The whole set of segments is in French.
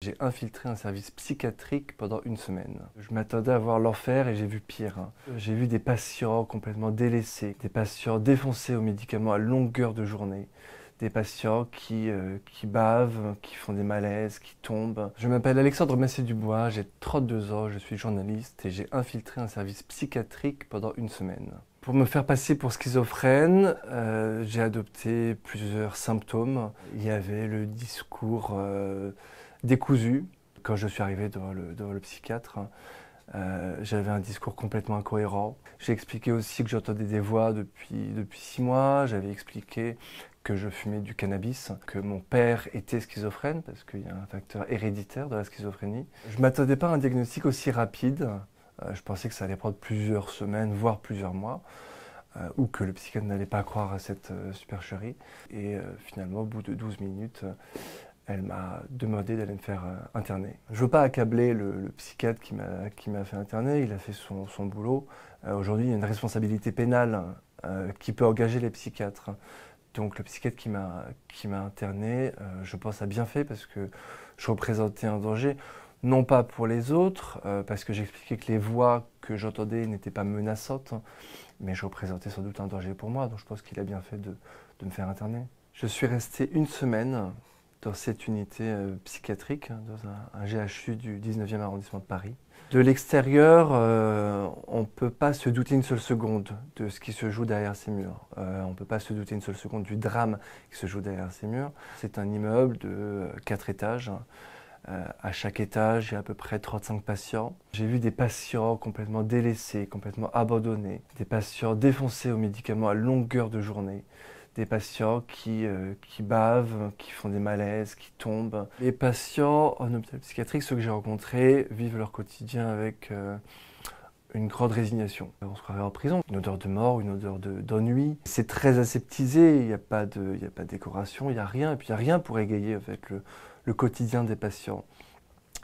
J'ai infiltré un service psychiatrique pendant une semaine. Je m'attendais à voir l'enfer et j'ai vu pire. J'ai vu des patients complètement délaissés, des patients défoncés aux médicaments à longueur de journée, des patients qui bavent, qui font des malaises, qui tombent. Je m'appelle Alexandre Massé-Dubois, j'ai 32 ans, je suis journaliste et j'ai infiltré un service psychiatrique pendant une semaine. Pour me faire passer pour schizophrène, j'ai adopté plusieurs symptômes. Il y avait le discours décousu. Quand je suis arrivé devant le psychiatre, j'avais un discours complètement incohérent. J'ai expliqué aussi que j'entendais des voix depuis 6 mois. J'avais expliqué que je fumais du cannabis, que mon père était schizophrène, parce qu'il y a un facteur héréditaire de la schizophrénie. Je ne m'attendais pas à un diagnostic aussi rapide. Je pensais que ça allait prendre plusieurs semaines, voire plusieurs mois, ou que le psychiatre n'allait pas croire à cette supercherie. Et finalement, au bout de 12 minutes, elle m'a demandé d'aller me faire interner. Je ne veux pas accabler le psychiatre qui m'a fait interner, il a fait son boulot. Aujourd'hui, il y a une responsabilité pénale qui peut engager les psychiatres. Donc le psychiatre qui m'a interné, je pense a bien fait parce que je représentais un danger, non pas pour les autres, parce que j'expliquais que les voix que j'entendais n'étaient pas menaçantes, mais je représentais sans doute un danger pour moi, donc je pense qu'il a bien fait de me faire interner. Je suis resté une semaine dans cette unité psychiatrique, dans un GHU du 19e arrondissement de Paris. De l'extérieur, on ne peut pas se douter une seule seconde de ce qui se joue derrière ces murs. On ne peut pas se douter une seule seconde du drame qui se joue derrière ces murs. C'est un immeuble de 4 étages. À chaque étage, il y a à peu près 35 patients. J'ai vu des patients complètement délaissés, complètement abandonnés, des patients défoncés aux médicaments à longueur de journée, des patients qui bavent, qui font des malaises, qui tombent. Les patients en hôpital psychiatrique, ceux que j'ai rencontrés, vivent leur quotidien avec une grande résignation. On se croirait en prison, une odeur de mort, une odeur d'ennui. C'est très aseptisé, il n'y a pas de décoration, il n'y a rien. Et puis il n'y a rien pour égayer en fait, le quotidien des patients.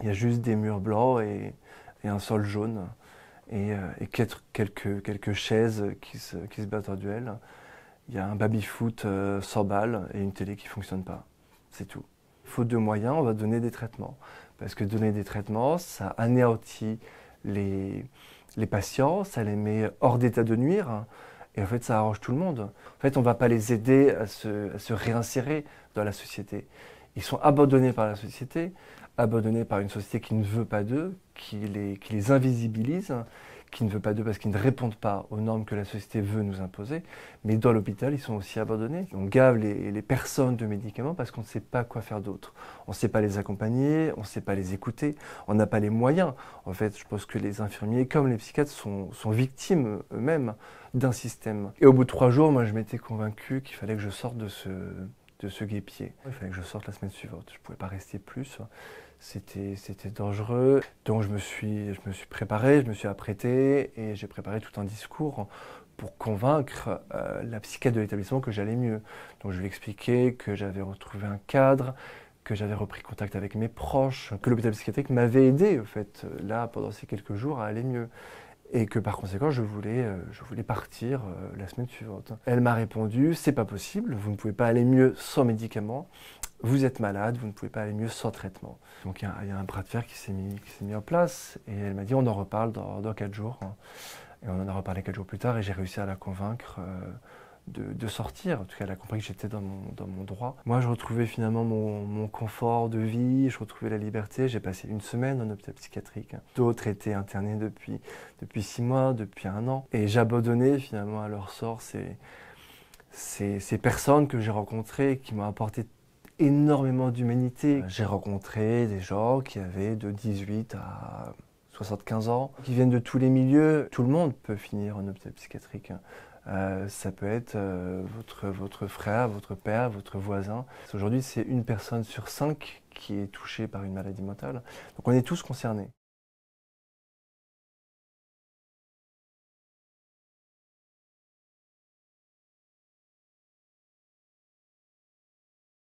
Il y a juste des murs blancs et un sol jaune et quelques chaises qui se battent en duel. Il y a un baby-foot 100 balles et une télé qui ne fonctionne pas. C'est tout. Faute de moyens, on va donner des traitements. Parce que donner des traitements, ça anéantit les patients, ça les met hors d'état de nuire. Et en fait, ça arrange tout le monde. En fait, on ne va pas les aider à se réinsérer dans la société. Ils sont abandonnés par la société, abandonnés par une société qui ne veut pas d'eux, qui les invisibilise, qui ne veut pas d'eux parce qu'ils ne répondent pas aux normes que la société veut nous imposer. Mais dans l'hôpital, ils sont aussi abandonnés. On gave les personnes de médicaments parce qu'on ne sait pas quoi faire d'autre. On ne sait pas les accompagner, on ne sait pas les écouter, on n'a pas les moyens. En fait, je pense que les infirmiers, comme les psychiatres, sont victimes eux-mêmes d'un système. Et au bout de 3 jours, moi, je m'étais convaincu qu'il fallait que je sorte de ce guêpier. Il fallait que je sorte la semaine suivante. Je ne pouvais pas rester plus. C'était dangereux. Donc je me suis préparé, je me suis apprêté et j'ai préparé tout un discours pour convaincre la psychiatre de l'établissement que j'allais mieux. Donc je lui ai expliqué que j'avais retrouvé un cadre, que j'avais repris contact avec mes proches, que l'hôpital psychiatrique m'avait aidé en fait, là, pendant ces quelques jours à aller mieux. Et que par conséquent, je voulais partir la semaine suivante. Elle m'a répondu, c'est pas possible, vous ne pouvez pas aller mieux sans médicaments, vous êtes malade, vous ne pouvez pas aller mieux sans traitement. Donc il y a un bras de fer qui s'est mis en place, et elle m'a dit, on en reparle dans 4 jours. Et on en a reparlé 4 jours plus tard, et j'ai réussi à la convaincre de sortir. En tout cas, elle a compris que j'étais dans mon droit. Moi, je retrouvais finalement mon confort de vie, je retrouvais la liberté. J'ai passé une semaine en hôpital psychiatrique. D'autres étaient internés depuis 6 mois, depuis 1 an. Et j'abandonnais finalement à leur sort ces personnes que j'ai rencontrées, qui m'ont apporté énormément d'humanité. J'ai rencontré des gens qui avaient de 18 à 75 ans, qui viennent de tous les milieux. Tout le monde peut finir en hôpital psychiatrique. Ça peut être votre frère, votre père, votre voisin. Aujourd'hui, c'est 1 personne sur 5 qui est touchée par une maladie mentale. Donc on est tous concernés.